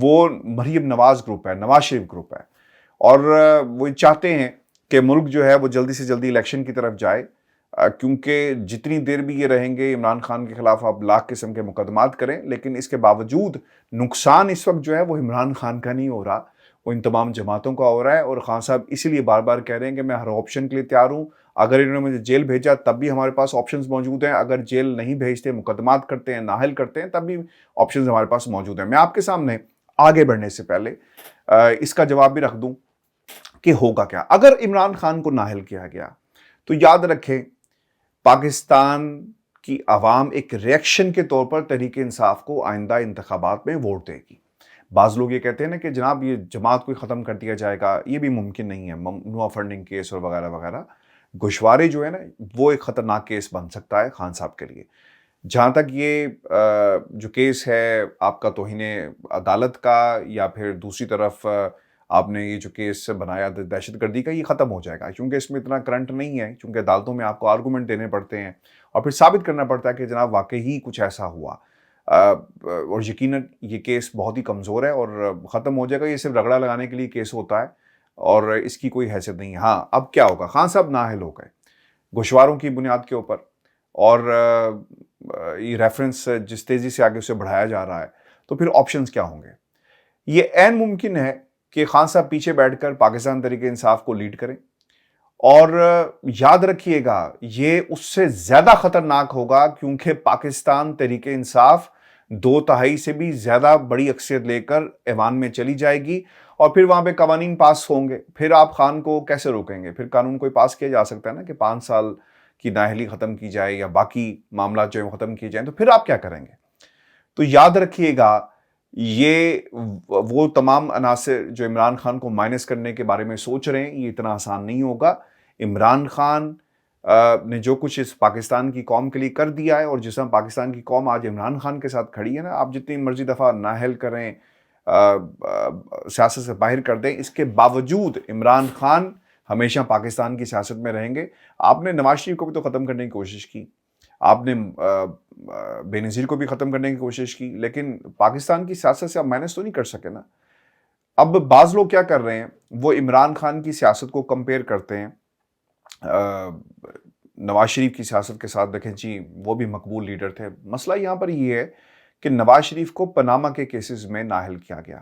وہ مریم نواز گروپ ہے، نواز شریف گروپ ہے، اور وہ چاہتے ہیں کہ ملک جو ہے وہ جلدی سے جلدی الیکشن کی طرف جائے، کیونکہ جتنی دیر بھی یہ رہیں گے عمران خان کے خلاف آپ لاکھ قسم کے مقدمات کریں، لیکن اس کے باوجود نقصان اس وقت جو ہے وہ عمران خان کا نہیں ہو رہا، وہ ان تمام جماعتوں کا ہو رہا ہے۔ اور خان صاحب اسی لیے بار بار کہہ رہے ہیں کہ میں ہر آپشن کے لیے تیار ہوں، اگر انہوں نے مجھے جیل بھیجا تب بھی ہمارے پاس آپشنز موجود ہیں، اگر جیل نہیں بھیجتے، مقدمات کرتے ہیں، نااہل کرتے ہیں، تب بھی آپشنز ہمارے پاس موجود ہیں۔ میں آپ کے سامنے آگے بڑھنے سے پہلے اس کا جواب بھی رکھ دوں کہ ہوگا کیا اگر عمران خان کو نااہل کیا گیا۔ تو یاد رکھیں، پاکستان کی عوام ایک ریئیکشن کے طور پر تحریک انصاف کو آئندہ انتخابات میں ووٹ دے گی۔ بعض لوگ یہ کہتے ہیں نا کہ جناب یہ جماعت کو ختم کر دیا جائے گا، یہ بھی ممکن نہیں ہے، ممنوع فنڈنگ کیس اور وغیرہ وغیرہ، گوشوارے جو ہے نا وہ ایک خطرناک کیس بن سکتا ہے خان صاحب کے لیے۔ جہاں تک یہ جو کیس ہے آپ کا توہین عدالت کا، یا پھر دوسری طرف آپ نے یہ جو کیس بنایا دہشت گردی کا، یہ ختم ہو جائے گا، کیونکہ اس میں اتنا کرنٹ نہیں ہے، کیونکہ عدالتوں میں آپ کو آرگومنٹ دینے پڑتے ہیں اور پھر ثابت کرنا پڑتا ہے کہ جناب واقعی ہی کچھ ایسا ہوا، اور یقیناً یہ کیس بہت ہی کمزور ہے اور ختم ہو جائے گا۔ یہ صرف رگڑا لگانے کے لیے کیس ہوتا ہے اور اس کی کوئی حیثیت نہیں ہے۔ ہاں، اب کیا ہوگا؟ خان صاحب نااہل ہو گئے گوشواروں کی بنیاد کے اوپر، اور یہ ریفرنس جس تیزی سے آگے اسے بڑھایا جا رہا ہے، تو پھر آپشنز کیا ہوں گے؟ یہ عین ممکن ہے کہ خان صاحب پیچھے بیٹھ کر پاکستان تحریک انصاف کو لیڈ کریں، اور یاد رکھیے گا یہ اس سے زیادہ خطرناک ہوگا، کیونکہ پاکستان تحریک انصاف 2/3 سے بھی زیادہ بڑی اکثریت لے کر ایوان میں چلی جائے گی، اور پھر وہاں پہ قوانین پاس ہوں گے۔ پھر آپ خان کو کیسے روکیں گے؟ پھر قانون کوئی پاس کیا جا سکتا ہے نا کہ 5 سال کی نااہلی ختم کی جائے یا باقی معاملات جو ختم کیے جائیں، تو پھر آپ کیا کریں گے؟ تو یاد رکھیے گا یہ وہ تمام عناصر جو عمران خان کو مائنس کرنے کے بارے میں سوچ رہے ہیں، یہ اتنا آسان نہیں ہوگا۔ عمران خان نے جو کچھ اس پاکستان کی قوم کے لیے کر دیا ہے، اور جس طرح پاکستان کی قوم آج عمران خان کے ساتھ کھڑی ہے نا، آپ جتنی مرضی دفعہ نااہل کریں، سیاست سے باہر کر دیں، اس کے باوجود عمران خان ہمیشہ پاکستان کی سیاست میں رہیں گے۔ آپ نے نواز شریف کو بھی تو ختم کرنے کی کوشش کی، آپ نے بے نظیر کو بھی ختم کرنے کی کوشش کی، لیکن پاکستان کی سیاست سے آپ مائنس تو نہیں کر سکے نا۔ اب بعض لوگ کیا کر رہے ہیں، وہ عمران خان کی سیاست کو کمپیئر کرتے ہیں نواز شریف کی سیاست کے ساتھ۔ دیکھیں جی، وہ بھی مقبول لیڈر تھے۔ مسئلہ یہاں پر یہ ہے کہ نواز شریف کو پاناما کے کیسز میں نااہل کیا گیا۔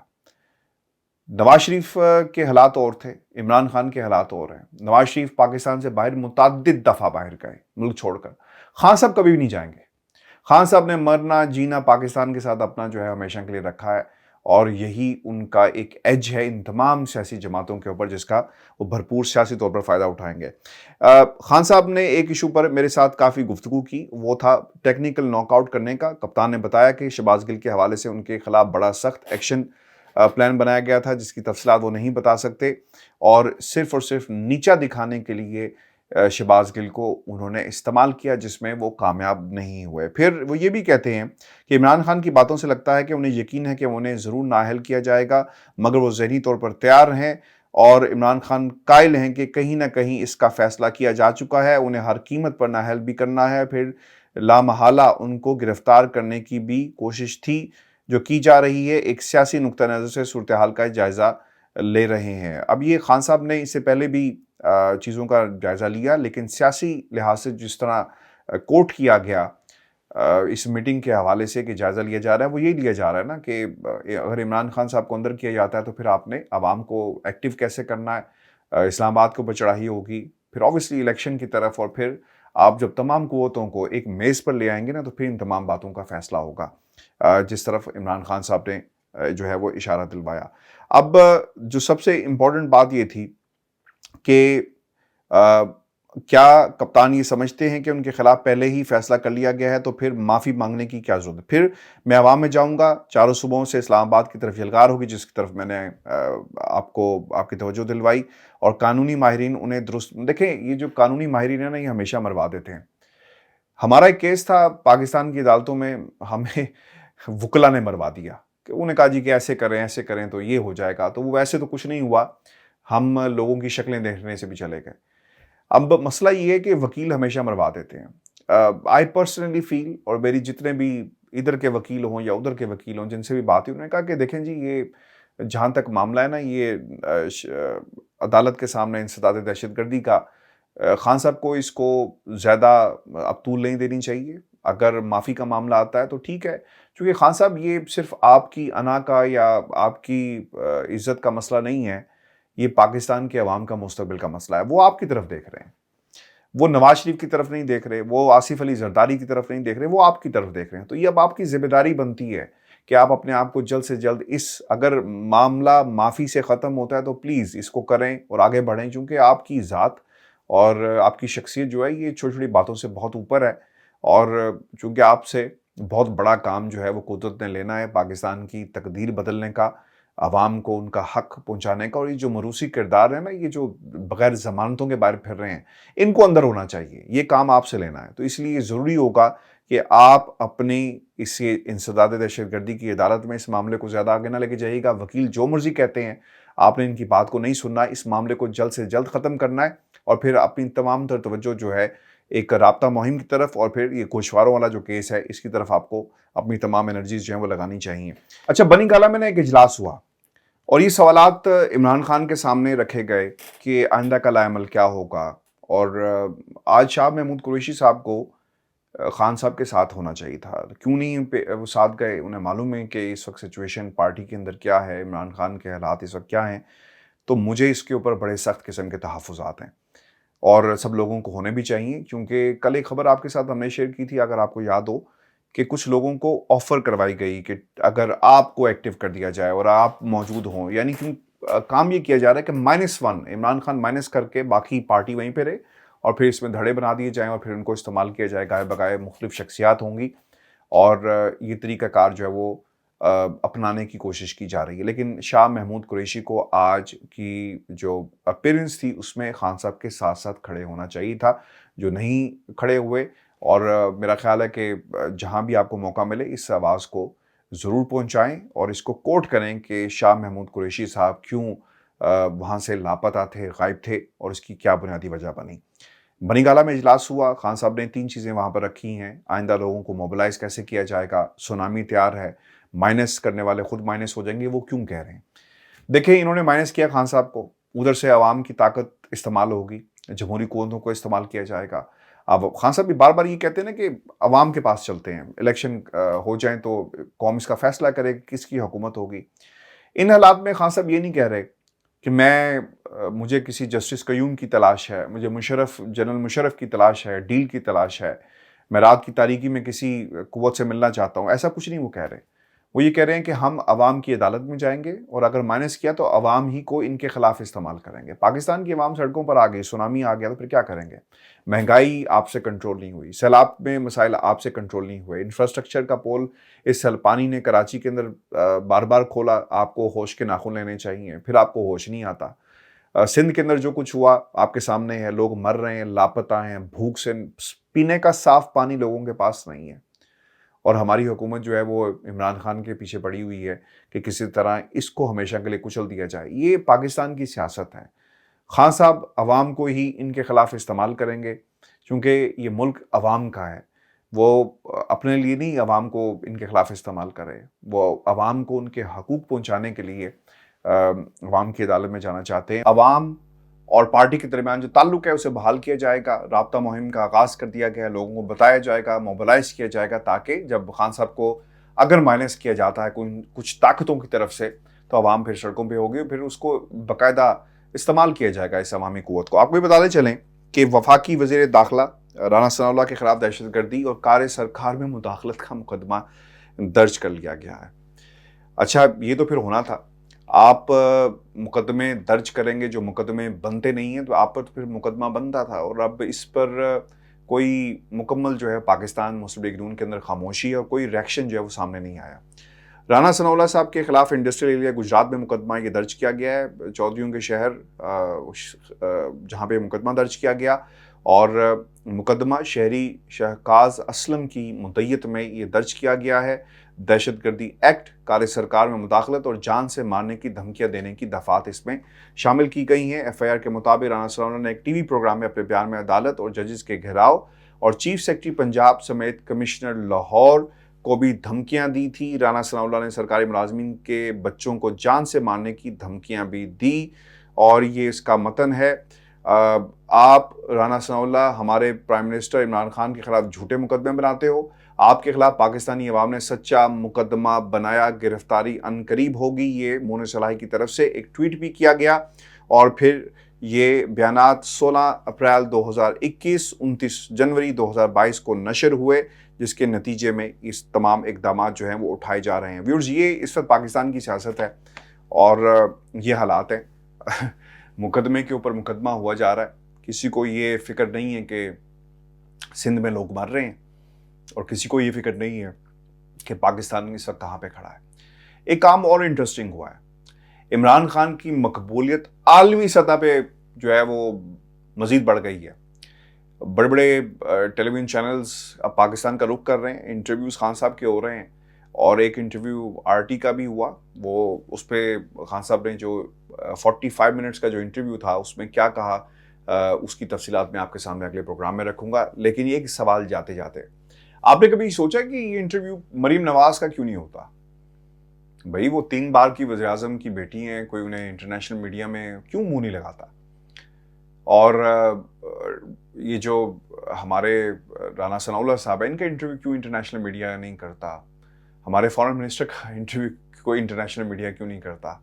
نواز شریف کے حالات اور تھے، عمران خان کے حالات اور ہیں۔ نواز شریف پاکستان سے باہر متعدد دفعہ باہر گئے ملک چھوڑ کر، خان صاحب کبھی بھی نہیں جائیں گے۔ خان صاحب نے مرنا جینا پاکستان کے ساتھ اپنا جو ہے ہمیشہ کے لیے رکھا ہے، اور یہی ان کا ایک ایج ہے ان تمام سیاسی جماعتوں کے اوپر، جس کا وہ بھرپور سیاسی طور پر فائدہ اٹھائیں گے۔ خان صاحب نے ایک ایشو پر میرے ساتھ کافی گفتگو کی، وہ تھا ٹیکنیکل ناک آؤٹ کرنے کا۔ کپتان نے بتایا کہ شہباز گل کے حوالے سے ان کے خلاف بڑا سخت ایکشن پلان بنایا گیا تھا، جس کی تفصیلات وہ نہیں بتا سکتے، اور صرف نیچا دکھانے کے لیے شہباز گل کو انہوں نے استعمال کیا، جس میں وہ کامیاب نہیں ہوئے۔ پھر وہ یہ بھی کہتے ہیں کہ عمران خان کی باتوں سے لگتا ہے کہ انہیں یقین ہے کہ انہیں ضرور نااہل کیا جائے گا، مگر وہ ذہنی طور پر تیار ہیں، اور عمران خان قائل ہیں کہ کہیں نہ کہیں اس کا فیصلہ کیا جا چکا ہے، انہیں ہر قیمت پر نااہل بھی کرنا ہے۔ پھر لامحالہ ان کو گرفتار کرنے کی بھی کوشش تھی جو کی جا رہی ہے۔ ایک سیاسی نقطہ نظر سے صورتحال کا جائزہ لے رہے ہیں۔ اب یہ خان صاحب نے اس سے پہلے بھی چیزوں کا جائزہ لیا، لیکن سیاسی لحاظ سے جس طرح کوٹ کیا گیا اس میٹنگ کے حوالے سے کہ جائزہ لیا جا رہا ہے، وہ یہی لیا جا رہا ہے نا کہ اگر عمران خان صاحب کو اندر کیا جاتا ہے تو پھر آپ نے عوام کو ایکٹیو کیسے کرنا ہے، اسلام آباد کے اوپر چڑھائی ہوگی، پھر آبویسلی الیکشن کی طرف، اور پھر آپ جب تمام قوتوں کو ایک میز پر لے آئیں گے نا، تو پھر ان تمام باتوں کا فیصلہ ہوگا، جس طرف عمران خان صاحب نے جو ہے وہ اشارہ دلوایا۔ اب جو سب سے امپورٹنٹ بات یہ تھی کہ کیا کپتان یہ سمجھتے ہیں کہ ان کے خلاف پہلے ہی فیصلہ کر لیا گیا ہے، تو پھر معافی مانگنے کی کیا ضرورت ہے؟ پھر میں عوام میں جاؤں گا، چاروں صوبوں سے اسلام آباد کی طرف یلغار ہوگی، جس کی طرف میں نے آپ کی توجہ دلوائی، اور قانونی ماہرین انہیں درست دیکھیں۔ یہ جو قانونی ماہرین ہیں نا، یہ ہمیشہ مروا دیتے ہیں۔ ہمارا ایک کیس تھا پاکستان کی عدالتوں میں، ہمیں وکلا نے مروا دیا کہ انہوں نے کہا جی کہ ایسے کریں تو یہ ہو جائے گا، تو وہ ویسے تو کچھ نہیں ہوا، ہم لوگوں کی شکلیں دیکھنے سے بھی چلے گئے۔ اب مسئلہ یہ ہے کہ وکیل ہمیشہ مروا دیتے ہیں۔ آئی پرسنلی فیل، اور میری جتنے بھی ادھر کے وکیل ہوں یا ادھر کے وکیل ہوں جن سے بھی بات ہوئی، انہوں نے کہا کہ دیکھیں جی یہ جہاں تک معاملہ ہے نا، یہ عدالت کے سامنے انسداد دہشت گردی کا، خان صاحب کو اس کو زیادہ اب طول نہیں دینی چاہیے. اگر معافی کا معاملہ آتا ہے تو ٹھیک ہے، کیونکہ خان صاحب یہ صرف آپ کی انا کا یا آپ کی عزت کا مسئلہ نہیں ہے، یہ پاکستان کے عوام کا مستقبل کا مسئلہ ہے. وہ آپ کی طرف دیکھ رہے ہیں، وہ نواز شریف کی طرف نہیں دیکھ رہے، وہ آصف علی زرداری کی طرف نہیں دیکھ رہے، وہ آپ کی طرف دیکھ رہے ہیں. تو یہ اب آپ کی ذمہ داری بنتی ہے کہ آپ اپنے آپ کو جلد سے جلد اگر معاملہ معافی سے ختم ہوتا ہے تو پلیز اس کو کریں اور آگے بڑھیں، کیونکہ آپ کی ذات اور آپ کی شخصیت جو ہے یہ چھوٹی چھوٹی باتوں سے بہت اوپر ہے. اور چونکہ آپ سے بہت بڑا کام جو ہے وہ قدرت نے لینا ہے، پاکستان کی تقدیر بدلنے کا، عوام کو ان کا حق پہنچانے کا. اور یہ جو موروثی کردار ہے نا، یہ جو بغیر ضمانتوں کے باہر پھر رہے ہیں، ان کو اندر ہونا چاہیے. یہ کام آپ سے لینا ہے. تو اس لیے ضروری ہوگا کہ آپ اپنی اس انسداد دہشت گردی کی عدالت میں اس معاملے کو زیادہ آگے نہ لے کے جائیے گا. وکیل جو مرضی کہتے ہیں، آپ نے ان کی بات کو نہیں سننا. اس معاملے کو جلد سے جلد ختم کرنا ہے اور پھر اپنی تمام تر توجہ جو ہے ایک رابطہ مہم کی طرف، اور پھر یہ گوشواروں والا جو کیس ہے اس کی طرف آپ کو اپنی تمام انرجیز جو ہیں وہ لگانی چاہیے. اچھا، بنی گالہ میں ایک اجلاس ہوا اور یہ سوالات عمران خان کے سامنے رکھے گئے کہ آئندہ کا لائے عمل کیا ہوگا. اور آج شاہ محمود قریشی صاحب کو خان صاحب کے ساتھ ہونا چاہیے تھا. کیوں نہیں وہ ساتھ گئے؟ انہیں معلوم ہے کہ اس وقت سچویشن پارٹی کے اندر کیا ہے، عمران خان کے حالات اس وقت کیا ہیں. تو مجھے اس کے اوپر بڑے سخت قسم کے تحفظات ہیں اور سب لوگوں کو ہونے بھی چاہیے. کیونکہ کل ایک خبر آپ کے ساتھ ہم نے شیئر کی تھی، اگر آپ کو یاد ہو، کہ کچھ لوگوں کو آفر کروائی گئی کہ اگر آپ کو ایکٹیو کر دیا جائے اور آپ موجود ہوں، یعنی کہ کام یہ کیا جا رہا ہے کہ -1 عمران خان مائنس کر کے باقی پارٹی وہیں پہ رہے اور پھر اس میں دھڑے بنا دیے جائیں اور پھر ان کو استعمال کیا جائے. گائے بگائے مختلف شخصیات ہوں گی اور یہ طریقہ کار جو ہے وہ اپنانے کی کوشش کی جا رہی ہے. لیکن شاہ محمود قریشی کو آج کی جو اپیرنس تھی اس میں خان صاحب کے ساتھ ساتھ کھڑے ہونا چاہیے تھا، جو نہیں کھڑے ہوئے. اور میرا خیال ہے کہ جہاں بھی آپ کو موقع ملے اس آواز کو ضرور پہنچائیں اور اس کو کوٹ کریں کہ شاہ محمود قریشی صاحب کیوں وہاں سے لاپتہ تھے، غائب تھے، اور اس کی کیا بنیادی وجہ بنی. بنی گالہ میں اجلاس ہوا. خان صاحب نے 3 چیزیں وہاں پر رکھی ہیں. آئندہ لوگوں کو موبلائز کیسے کیا جائے گا، سونامی تیار ہے، مائنس کرنے والے خود مائنس ہو جائیں گے، وہ کیوں کہہ رہے ہیں. دیکھیں، انہوں نے مائنس کیا خان صاحب کو، ادھر سے عوام کی طاقت استعمال ہوگی، جمہوری قوتوں کو استعمال کیا جائے گا. اب خان صاحب بھی بار بار یہ کہتے ہیں نا کہ عوام کے پاس چلتے ہیں، الیکشن ہو جائیں تو قوم اس کا فیصلہ کرے کہ کس کی حکومت ہوگی. ان حالات میں خان صاحب یہ نہیں کہہ رہے کہ مجھے کسی جسٹس قیوم کی تلاش ہے، مجھے جنرل مشرف کی تلاش ہے، ڈیل کی تلاش ہے، میں رات کی تاریکی میں کسی قوت سے ملنا چاہتا ہوں. ایسا کچھ نہیں وہ کہہ رہے. وہ یہ کہہ رہے ہیں کہ ہم عوام کی عدالت میں جائیں گے اور اگر مائنس کیا تو عوام ہی کو ان کے خلاف استعمال کریں گے. پاکستان کی عوام سڑکوں پر آ گئی، سونامی آ گیا تو پھر کیا کریں گے؟ مہنگائی آپ سے کنٹرول نہیں ہوئی، سیلاب میں مسائل آپ سے کنٹرول نہیں ہوئے، انفراسٹرکچر کا پول اس سال پانی نے کراچی کے اندر بار بار کھولا. آپ کو ہوش کے ناخن لینے چاہیے، پھر آپ کو ہوش نہیں آتا. سندھ کے اندر جو کچھ ہوا آپ کے سامنے ہے، لوگ مر رہے ہیں، لاپتہ ہیں، بھوک سے، پینے کا صاف پانی لوگوں کے پاس نہیں ہے. اور ہماری حکومت جو ہے وہ عمران خان کے پیچھے پڑی ہوئی ہے کہ کسی طرح اس کو ہمیشہ کے لیے کچل دیا جائے. یہ پاکستان کی سیاست ہے. خان صاحب عوام کو ہی ان کے خلاف استعمال کریں گے کیونکہ یہ ملک عوام کا ہے. وہ اپنے لیے نہیں عوام کو ان کے خلاف استعمال کرے، وہ عوام کو ان کے حقوق پہنچانے کے لیے عوام کی عدالت میں جانا چاہتے ہیں. عوام اور پارٹی کے درمیان جو تعلق ہے اسے بحال کیا جائے گا. رابطہ مہم کا آغاز کر دیا گیا ہے، لوگوں کو بتایا جائے گا، موبلائز کیا جائے گا تاکہ جب خان صاحب کو اگر مائنس کیا جاتا ہے کچھ طاقتوں کی طرف سے تو عوام پھر سڑکوں پہ ہوگی، پھر اس کو باقاعدہ استعمال کیا جائے گا اس عوامی قوت کو. آپ کو بھی بتاتے چلیں کہ وفاقی وزیر داخلہ رانا ثناء اللہ کے خلاف دہشت گردی اور کار سرکار میں مداخلت کا مقدمہ درج کر لیا گیا ہے. اچھا، یہ تو پھر ہونا تھا. آپ مقدمے درج کریں گے، جو مقدمے بنتے نہیں ہیں تو آپ پر تو پھر مقدمہ بنتا تھا. اور اب اس پر کوئی مکمل جو ہے پاکستان مسلم لیگ نون کے اندر خاموشی ہے اور کوئی ریئیکشن جو ہے وہ سامنے نہیں آیا. رانا ثناء اللہ صاحب کے خلاف انڈسٹریل ایریا گجرات میں مقدمہ یہ درج کیا گیا ہے، چودھریوں کے شہر جہاں پہ مقدمہ درج کیا گیا. اور مقدمہ شہری شہکاز اسلم کی مدعیت میں یہ درج کیا گیا ہے. دہشت گردی ایکٹ، کار سرکار میں مداخلت اور جان سے مارنے کی دھمکیاں دینے کی دفعات اس میں شامل کی گئی ہیں. ایف آئی آر کے مطابق رانا ثناء اللہ نے ایک ٹی وی پروگرام میں اپنے بیان میں عدالت اور ججز کے گھیراؤ اور چیف سیکرٹری پنجاب سمیت کمشنر لاہور کو بھی دھمکیاں دی تھی. رانا ثناءاللہ نے سرکاری ملازمین کے بچوں کو جان سے مارنے کی دھمکیاں بھی دی, اور یہ اس کا متن ہے. آپ رانا ثناءاللہ ہمارے پرائم منسٹر عمران خان کے خلاف جھوٹے مقدمے بناتے ہو. آپ کے خلاف پاکستانی عوام نے سچا مقدمہ بنایا, گرفتاری عنقریب ہوگی. یہ مونس صلاحی کی طرف سے ایک ٹویٹ بھی کیا گیا, اور پھر یہ بیانات 16 اپریل 2021 29 جنوری 2022 کو نشر ہوئے, جس کے نتیجے میں اس تمام اقدامات جو ہیں وہ اٹھائے جا رہے ہیں. ویورز, یہ اس وقت پاکستان کی سیاست ہے اور یہ حالات ہیں. مقدمے کے اوپر مقدمہ ہوا جا رہا ہے. کسی کو یہ فکر نہیں ہے کہ سندھ میں لوگ مر رہے ہیں, اور کسی کو یہ فکر نہیں ہے کہ پاکستان اس وقت کہاں پہ کھڑا ہے. ایک کام اور انٹرسٹنگ ہوا ہے. عمران خان کی مقبولیت عالمی سطح پہ جو ہے وہ مزید بڑھ گئی ہے. بڑے بڑے ٹیلی ویژن چینلز اب پاکستان کا رخ کر رہے ہیں. انٹرویوز خان صاحب کے ہو رہے ہیں, اور ایک انٹرویو RT کا بھی ہوا. وہ اس پہ خان صاحب نے جو 45 منٹس کا جو انٹرویو تھا اس میں کیا کہا, اس کی تفصیلات میں آپ کے سامنے اگلے پروگرام میں رکھوں گا. لیکن یہ ایک سوال جاتے جاتے, آپ نے کبھی سوچا کہ یہ انٹرویو مریم نواز کا کیوں نہیں ہوتا؟ بھائی وہ 3 بار کی وزیر اعظم کی بیٹی ہیں, کوئی انہیں انٹرنیشنل میڈیا میں کیوں منہ نہیں لگاتا؟ اور یہ جو ہمارے رانا ثناءاللہ صاحب ہیں, ان کا انٹرویو کیوں انٹرنیشنل میڈیا نہیں کرتا؟ ہمارے فارن منسٹر کا انٹرویو کوئی انٹرنیشنل میڈیا کیوں نہیں کرتا؟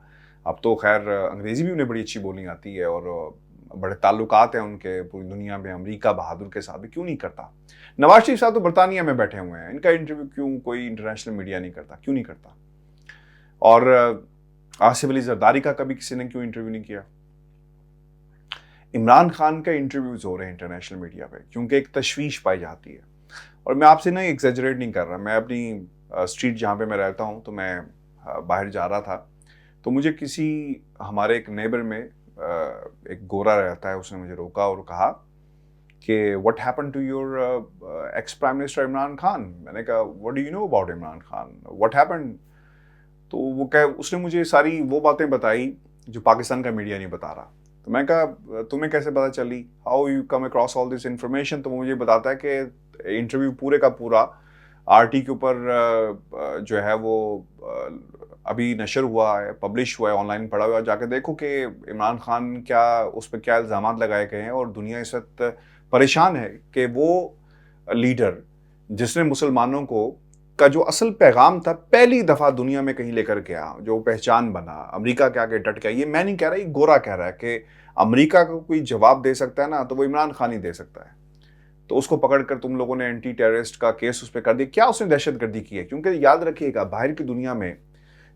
اب تو خیر انگریزی بھی انہیں بڑی اچھی بولنی آتی ہے, اور بڑے تعلقات ہیں ان کے پوری دنیا میں, امریکہ بہادر کے ساتھ بھی کیوں نہیں کرتا؟ نواز شریف صاحب تو برطانیہ میں بیٹھے ہوئے ہیں, ان کا انٹرویو کیوں کوئی انٹرنیشنل میڈیا نہیں کرتا؟ کیوں نہیں کرتا؟ اور آصف علی زرداری کا کبھی کسی نے کیوں انٹرویو نہیں کیا؟ عمران خان کا انٹرویوز ہو رہے ہیں انٹرنیشنل میڈیا پہ کیونکہ ایک تشویش پائی جاتی ہے. اور میں آپ سے نہ ایگزیجریٹ نہیں کر رہا, میں اپنی اسٹریٹ جہاں پہ میں رہتا ہوں, تو میں باہر جا رہا تھا, تو مجھے کسی ہمارے ایک نیبر میں ایک گورا رہتا ہے, اس نے مجھے روکا اور کہا کہ what happened to your ex prime minister Imran Khan? میں نے کہا what do you know about Imran Khan, what happened؟ تو وہ اس نے مجھے ساری وہ باتیں بتائی جو پاکستان کا میڈیا نہیں بتا رہا. تو میں کہا تمہیں کیسے پتا چلی, how you come across all this information؟ تو وہ مجھے بتاتا ہے کہ انٹرویو پورے کا پورا RT کے اوپر جو ہے وہ ابھی نشر ہوا ہے, پبلش ہوا ہے, آن لائن پڑھا ہوا ہے. جا کے دیکھو کہ عمران خان کیا اس پہ کیا الزامات لگائے گئے ہیں, اور دنیا اس وقت پریشان ہے کہ وہ لیڈر جس نے مسلمانوں کو کا جو اصل پیغام تھا پہلی دفعہ دنیا میں کہیں لے کر گیا, جو پہچان بنا, امریکہ کے آگے ڈٹ گیا. یہ میں نہیں کہہ رہا, یہ گورا کہہ رہا ہے کہ امریکہ کو کوئی جواب دے سکتا ہے نا, تو وہ عمران خان ہی دے سکتا ہے. تو اس کو پکڑ کر تم لوگوں نے اینٹی ٹیررسٹ کا کیس اس پہ کر دیا. کیا اس نے دہشت گردی کی ہے؟ کیونکہ یاد رکھیے گا, باہر کی دنیا میں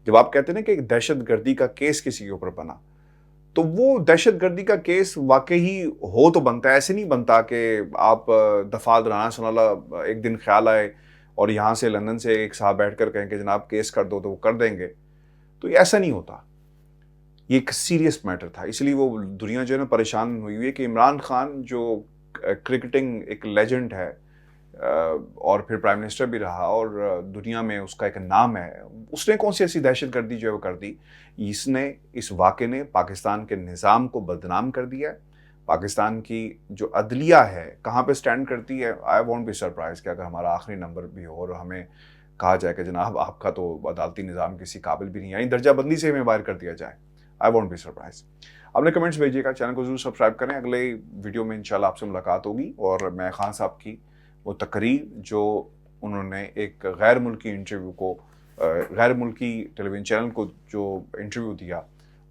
جب آپ کہتے ہیں نا کہ ایک دہشت گردی کا کیس کسی کے اوپر بنا, تو وہ دہشت گردی کا کیس واقعی ہو تو بنتا ہے. ایسے نہیں بنتا کہ آپ دفعہ رانا ثناءاللہ ایک دن خیال آئے اور یہاں سے لندن سے ایک صاحب بیٹھ کر کہیں کہ جناب کیس کر دو تو وہ کر دیں گے. تو یہ ایسا نہیں ہوتا, یہ ایک سیریس میٹر تھا. اس لیے وہ دنیا جو ہے نا پریشان ہوئی ہے کہ عمران خان جو کرکٹنگ ایک لیجنڈ ہے, اور پھر پرائم منسٹر بھی رہا, اور دنیا میں اس کا ایک نام ہے, اس نے کون سی ایسی دہشت گردی جو ہے وہ کر دی؟ اس نے, اس واقعے نے پاکستان کے نظام کو بدنام کر دیا ہے. پاکستان کی جو عدلیہ ہے کہاں پہ سٹینڈ کرتی ہے, آئی وونٹ بی سرپرائز کہ اگر ہمارا آخری نمبر بھی ہو اور ہمیں کہا جائے کہ جناب آپ کا تو عدالتی نظام کسی قابل بھی نہیں, یعنی درجہ بندی سے ہمیں باہر کر دیا جائے, آئی وونٹ بی سرپرائز. آپ نے کمنٹس بھیجیے گا, چینل کو ضرور سبسکرائب کریں. اگلے ویڈیو میں انشاءاللہ آپ سے ملاقات ہوگی, اور میں خان صاحب کی وہ تقریر جو انہوں نے ایک غیر ملکی انٹرویو کو, غیر ملکی ٹیلی ویژن چینل کو جو انٹرویو دیا,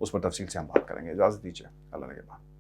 اس پر تفصیل سے ہم بات کریں گے. اجازت دیجیے, اللہ نگہبان.